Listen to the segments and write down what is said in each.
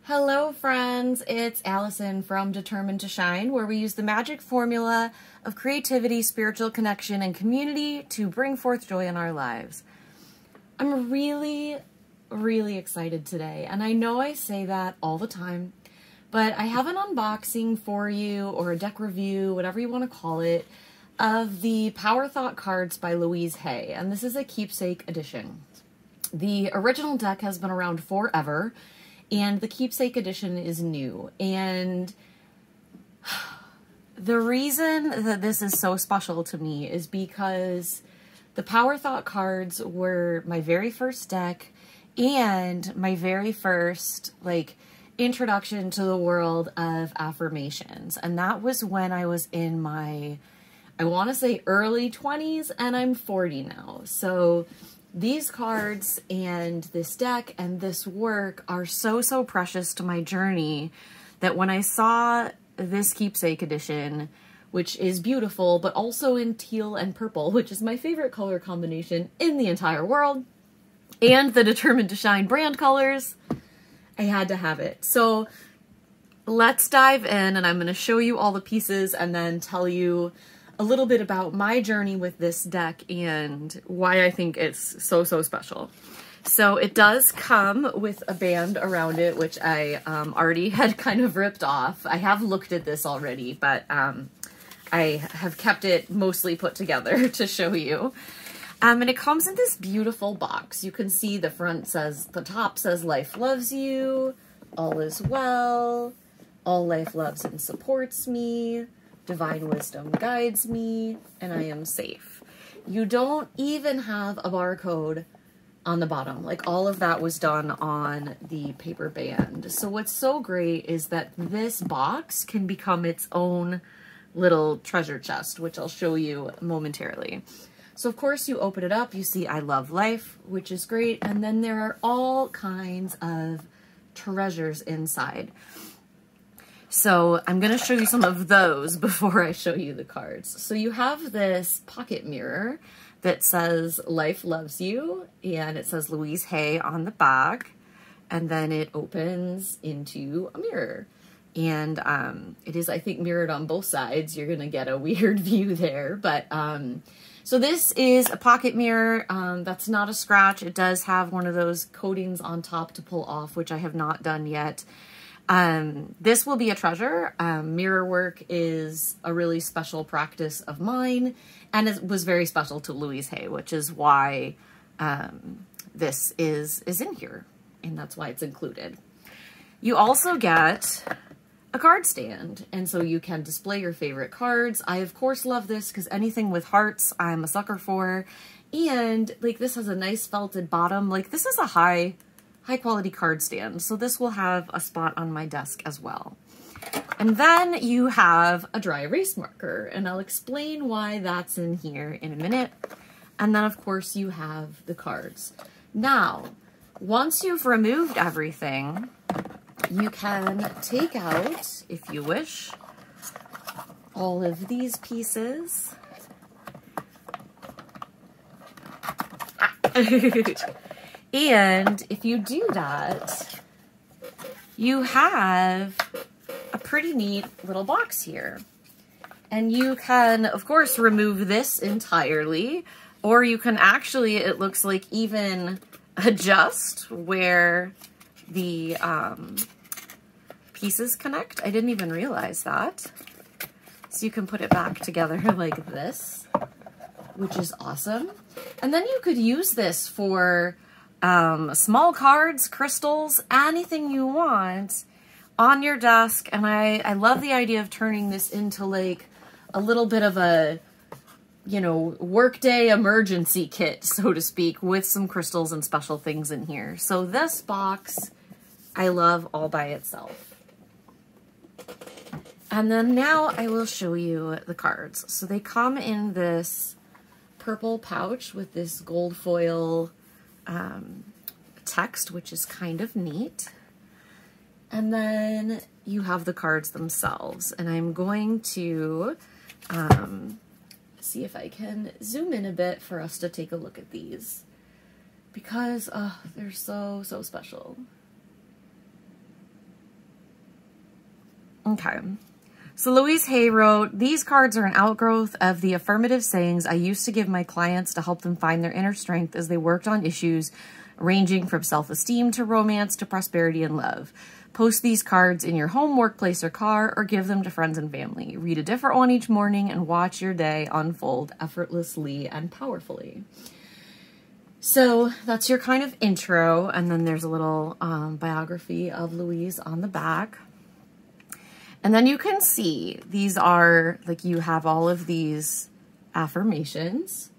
Hello friends, it's Allison from Determined to Shine, where we use the magic formula of creativity, spiritual connection, and community to bring forth joy in our lives. I'm really excited today, and I know I say that all the time, but I have an unboxing for you, or a deck review, whatever you want to call it, of the Power Thought cards by Louise, and this is a Keepsake edition. The original deck has been around forever, and the Keepsake edition is new. And the reason that this is so special to me is because the Power Thought cards were my very first deck and my very first, introduction to the world of affirmations. And that was when I was in my, I want to say early 20s, and I'm 40 now. So these cards and this deck and this work are so precious to my journey that when I saw this Keepsake edition, which is beautiful, but also in teal and purple, which is my favorite color combination in the entire world, and the Determined to Shine brand colors, I had to have it. So let's dive in, and I'm going to show you all the pieces and then tell you a little bit about my journey with this deck and why I think it's so special. So it does come with a band around it, which I already had kind of ripped off. I have looked at this already, but I have kept it mostly put together to show you. And it comes in this beautiful box. You can see the front says, the top says, "Life loves you, all is well, all life loves and supports me, divine wisdom guides me, and I am safe." You don't even have a barcode on the bottom. Like, all of that was done on the paper band. So what's so great is that this box can become its own little treasure chest, which I'll show you momentarily. So of course you open it up, you see "I love life," which is great, and then there are all kinds of treasures inside. So I'm going to show you some of those before I show you the cards. So you have this pocket mirror that says "Life loves you," and it says Louise Hay on the back, and then it opens into a mirror. And it is, I think, mirrored on both sides. You're going to get a weird view there. But so this is a pocket mirror. That's not a scratch. It does have one of those coatings on top to pull off, which I have not done yet. This will be a treasure. Mirror work is a really special practice of mine, and it was very special to Louise Hay, which is why this is in here, and that's why it's included. You also get a card stand, and so you can display your favorite cards. I, of course, love this because anything with hearts, I'm a sucker for, and, this has a nice felted bottom. This is a high quality card stand, so this will have a spot on my desk as well. And then you have a dry erase marker, and I'll explain why that's in here in a minute. And then of course you have the cards. Now, once you've removed everything, you can take out, if you wish, all of these pieces. And if you do that, you have a pretty neat little box here. And you can, of course, remove this entirely, or you can actually, it looks like, even adjust where the pieces connect. I didn't even realize that. So you can put it back together like this, which is awesome. And then you could use this for small cards, crystals, anything you want on your desk. And I love the idea of turning this into a little bit of a, workday emergency kit, so to speak, with some crystals and special things in here. So this box, I love all by itself. And then now I will show you the cards. So they come in this purple pouch with this gold foil text, which is kind of neat. And then you have the cards themselves, and I'm going to see if I can zoom in a bit for us to take a look at these, because they're so special. Okay. So Louise Hay wrote, these cards are an outgrowth of the affirmative sayings I used to give my clients to help them find their inner strength as they worked on issues ranging from self-esteem to romance to prosperity and love. Post these cards in your home, workplace, or car, or give them to friends and family. Read a different one each morning and watch your day unfold effortlessly and powerfully. So that's your kind of intro, and then there's a little biography of Louise on the back. And then you can see these are, like, you have all of these affirmations.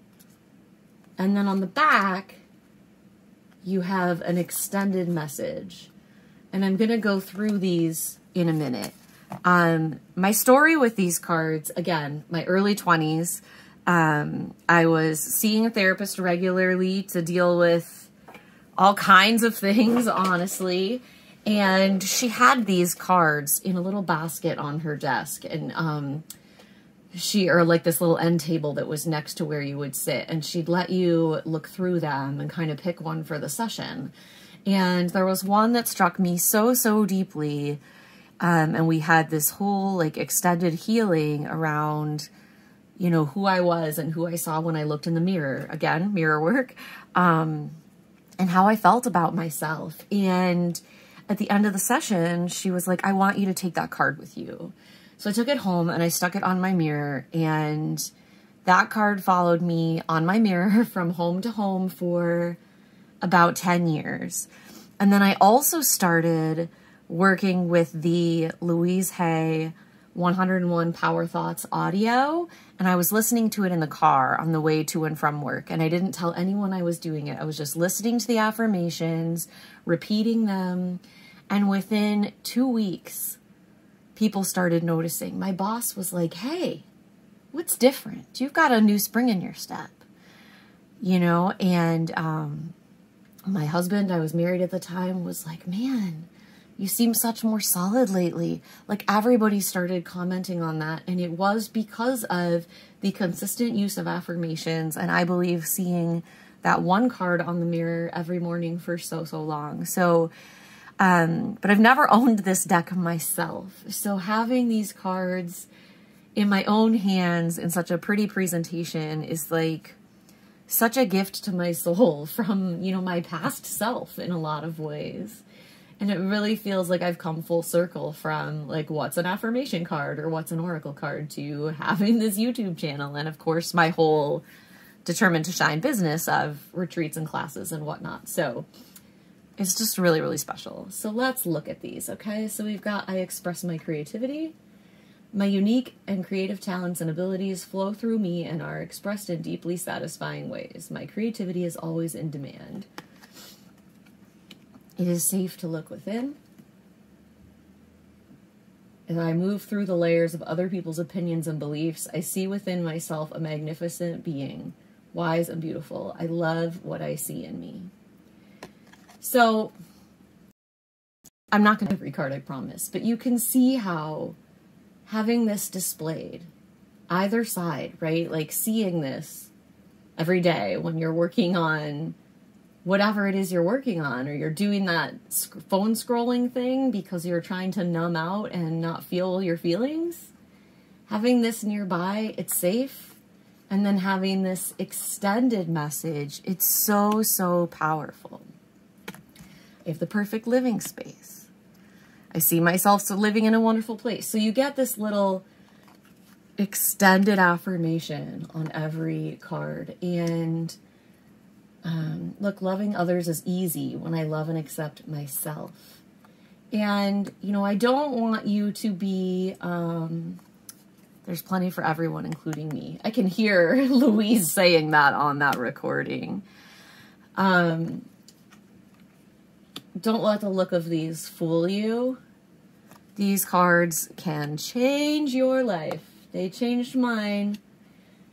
And then on the back, you have an extended message. And I'm going to go through these in a minute. My story with these cards, again, my early 20s, I was seeing a therapist regularly to deal with all kinds of things, honestly. And she had these cards in a little basket on her desk. And or like this little end table that was next to where you would sit. And she'd let you look through them and kind of pick one for the session. And there was one that struck me so deeply. And we had this whole like extended healing around, you know, who I was and who I saw when I looked in the mirror. Again, mirror work. And how I felt about myself. And at the end of the session, she was like, I want you to take that card with you. So I took it home and I stuck it on my mirror, and that card followed me on my mirror from home to home for about 10 years. And then I also started working with the Louise Hay 101 Power Thoughts audio, and I was listening to it in the car on the way to and from work, and I didn't tell anyone I was doing it. I was just listening to the affirmations, repeating them, and within 2 weeks, people started noticing. My boss was like, hey, what's different? You've got a new spring in your step, you know? And my husband, I was married at the time, was like, man, you seem such more solid lately. Like, everybody started commenting on that. And it was because of the consistent use of affirmations. And I believe seeing that one card on the mirror every morning for so long. So, but I've never owned this deck myself. So having these cards in my own hands in such a pretty presentation is like such a gift to my soul from, you know, my past self in a lot of ways. And it really feels like I've come full circle from like, what's an affirmation card or what's an oracle card to having this YouTube channel. And of course, my whole Determined to Shine business of retreats and classes and whatnot. So it's just really special. So let's look at these, okay? So we've got, I express my creativity. My unique and creative talents and abilities flow through me and are expressed in deeply satisfying ways. My creativity is always in demand. It is safe to look within. As I move through the layers of other people's opinions and beliefs, I see within myself a magnificent being, wise and beautiful. I love what I see in me. So, I'm not going to every card, I promise, but you can see how having this displayed, either side, right? Like seeing this every day when you're working on whatever it is you're working on, or you're doing that phone scrolling thing because you're trying to numb out and not feel your feelings. Having this nearby, it's safe. And then having this extended message, it's so powerful. I have the perfect living space. I see myself living in a wonderful place. So you get this little extended affirmation on every card. And look, loving others is easy when I love and accept myself. And, you know, I don't want you to be, there's plenty for everyone, including me. I can hear Louise saying that on that recording. Don't let the look of these fool you. These cards can change your life. They changed mine.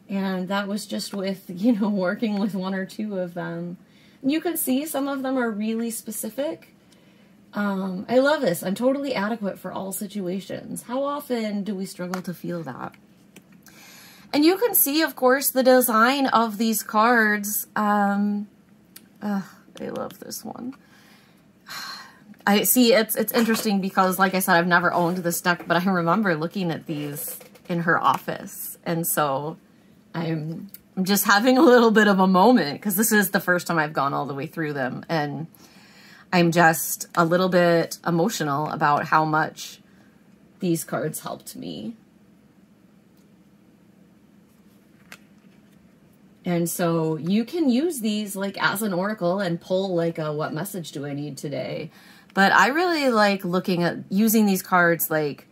And that was just with, you know, working with one or two of them. You can see some of them are really specific. I love this. I'm totally adequate for all situations. How often do we struggle to feel that? And you can see, of course, the design of these cards. I love this one. I see it's interesting because, like I said, I've never owned this deck, but I remember looking at these in her office. And so I'm just having a little bit of a moment because this is the first time I've gone all the way through them. And I'm just a little bit emotional about how much these cards helped me. And so you can use these like as an oracle and pull like a what message do I need today. But I really like looking at using these cards like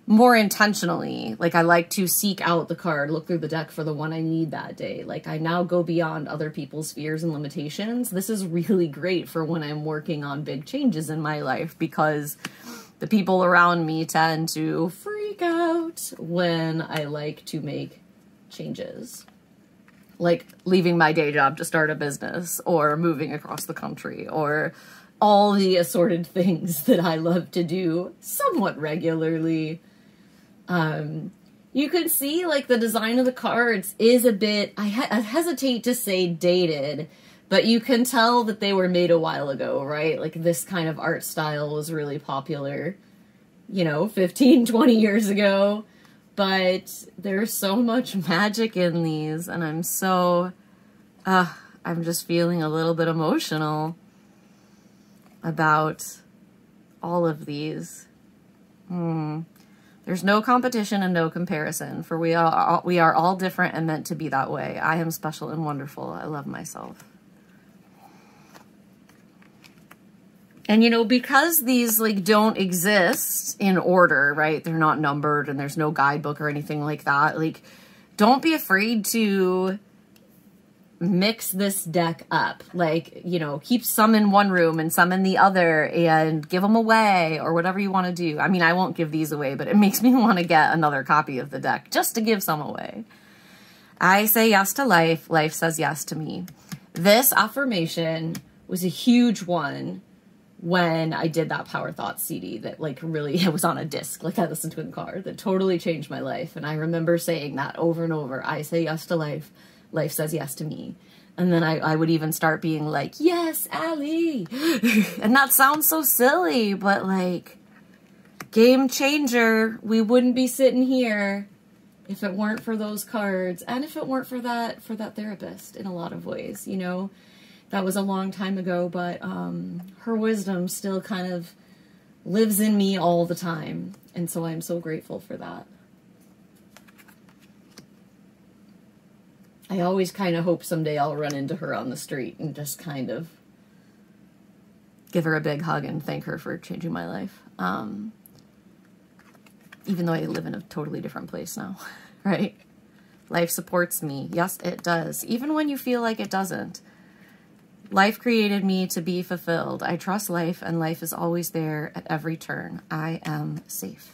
more intentionally. Like I like to seek out the card, look through the deck for the one I need that day. Like I now go beyond other people's fears and limitations. This is really great for when I'm working on big changes in my life because the people around me tend to freak out when I like to make changes. Like leaving my day job to start a business or moving across the country or all the assorted things that I love to do somewhat regularly. You can see like the design of the cards is a bit, I hesitate to say dated, but you can tell that they were made a while ago, right? Like this kind of art style was really popular, you know, 15, 20 years ago. But there's so much magic in these, and I'm so, I'm just feeling a little bit emotional about all of these. There's no competition and no comparison, for we are all different and meant to be that way. I am special and wonderful. I love myself. And, you know, because these, like, don't exist in order, right? They're not numbered and there's no guidebook or anything like that. Like, don't be afraid to mix this deck up. Like, you know, keep some in one room and some in the other and give them away or whatever you want to do. I mean, I won't give these away, but it makes me want to get another copy of the deck just to give some away. I say yes to life. Life says yes to me. This affirmation was a huge one when I did that Power Thoughts CD that like really, it was on a disc, like I listened to in the car, that totally changed my life. And I remember saying that over and over. I say yes to life. Life says yes to me. And then I would even start being like, yes, Allie. And that sounds so silly, but like, game changer. We wouldn't be sitting here if it weren't for those cards. And if it weren't for that therapist in a lot of ways, you know. That was a long time ago, but her wisdom still kind of lives in me all the time. And so I'm so grateful for that. I always kind of hope someday I'll run into her on the street and just kind of give her a big hug and thank her for changing my life. Even though I live in a totally different place now, right? Life supports me. Yes, it does. Even when you feel like it doesn't. Life created me to be fulfilled. I trust life, and life is always there at every turn. I am safe.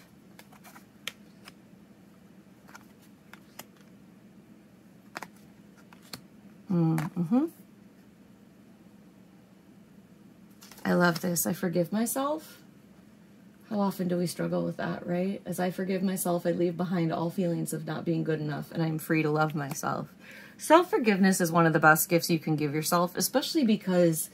I love this. I forgive myself. How often do we struggle with that, right? As I forgive myself, I leave behind all feelings of not being good enough, and I'm free to love myself. Self-forgiveness is one of the best gifts you can give yourself, especially because,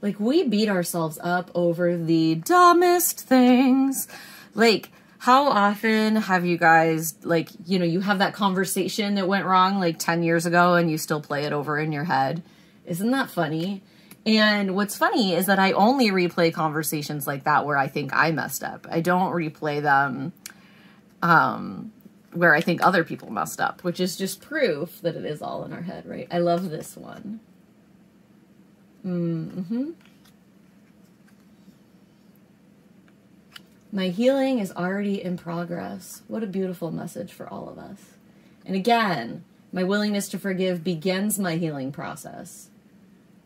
like, we beat ourselves up over the dumbest things. Like, how often have you guys, like, you know, you have that conversation that went wrong, like, 10 years ago, and you still play it over in your head? Isn't that funny? And what's funny is that I only replay conversations like that where I think I messed up. I don't replay them, where I think other people messed up, which is just proof that it is all in our head, right? I love this one. My healing is already in progress. What a beautiful message for all of us. And again, my willingness to forgive begins my healing process.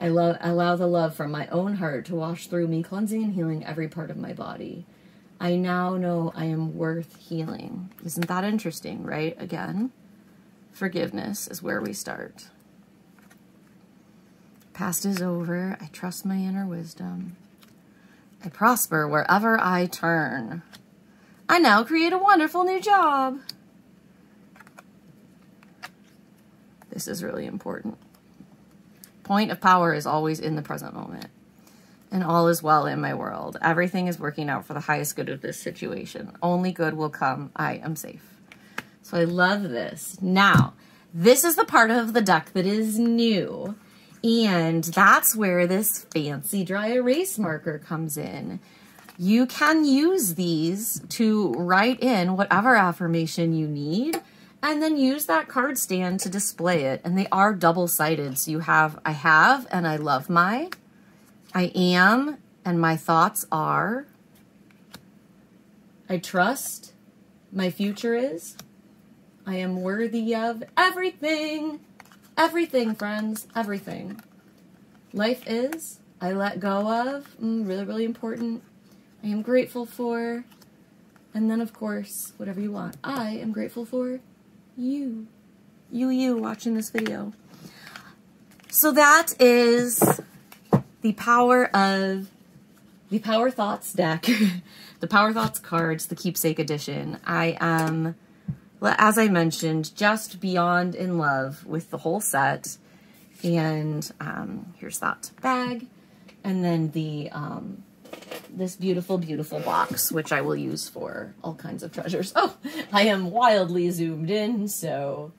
I allow the love from my own heart to wash through me, cleansing and healing every part of my body. I now know I am worth healing. Isn't that interesting, right? Again, forgiveness is where we start. Past is over. I trust my inner wisdom. I prosper wherever I turn. I now create a wonderful new job. This is really important. Point of power is always in the present moment. and all is well in my world. Everything is working out for the highest good of this situation. Only good will come. I am safe. So I love this. Now, this is the part of the deck that is new, and that's where this fancy dry erase marker comes in. You can use these to write in whatever affirmation you need, and then use that card stand to display it. And they are double-sided. So you have, I have, and I love my, I am, and my thoughts are, I trust, my future is, I am worthy of everything. Everything, friends, everything. Life is, I let go of, really, really important. I am grateful for, and then of course, whatever you want. I am grateful for you. You watching this video. So that is the Power Thoughts deck, the Power Thoughts cards, the Keepsake edition. I am, as I mentioned, just beyond in love with the whole set. And here's that bag. And then the this beautiful, beautiful box, which I will use for all kinds of treasures. Oh, I am wildly zoomed in, so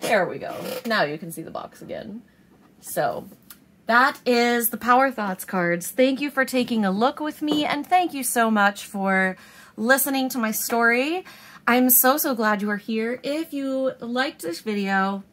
there we go. Now you can see the box again. So that is the Power Thoughts cards. Thank you for taking a look with me, and thank you so much for listening to my story. I'm so, so glad you are here. If you liked this video,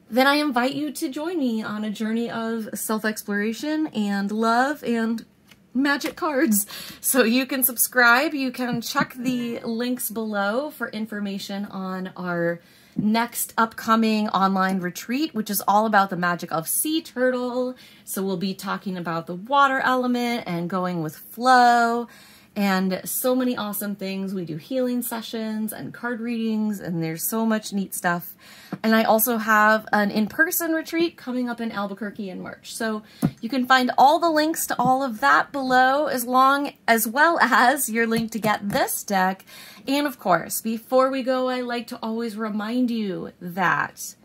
then I invite you to join me on a journey of self-exploration and love and magic cards. So you can subscribe. You can check the links below for information on our next upcoming online retreat, which is all about the magic of sea turtle. So we'll be talking about the water element and going with flow and so many awesome things. We do healing sessions and card readings, and there's so much neat stuff. And I also have an in-person retreat coming up in Albuquerque in March. So you can find all the links to all of that below, as well as your link to get this deck. And of course, before we go, I like to always remind you that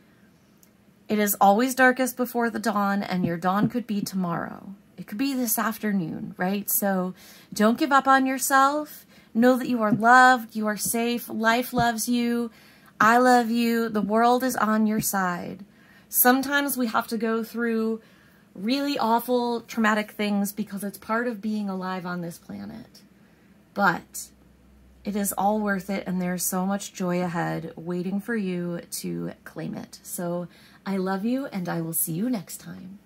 it is always darkest before the dawn, and your dawn could be tomorrow. It could be this afternoon, right? So don't give up on yourself. Know that you are loved, you are safe, life loves you, I love you, the world is on your side. Sometimes we have to go through really awful, traumatic things because it's part of being alive on this planet. But it is all worth it, and there's so much joy ahead waiting for you to claim it. So I love you, and I will see you next time.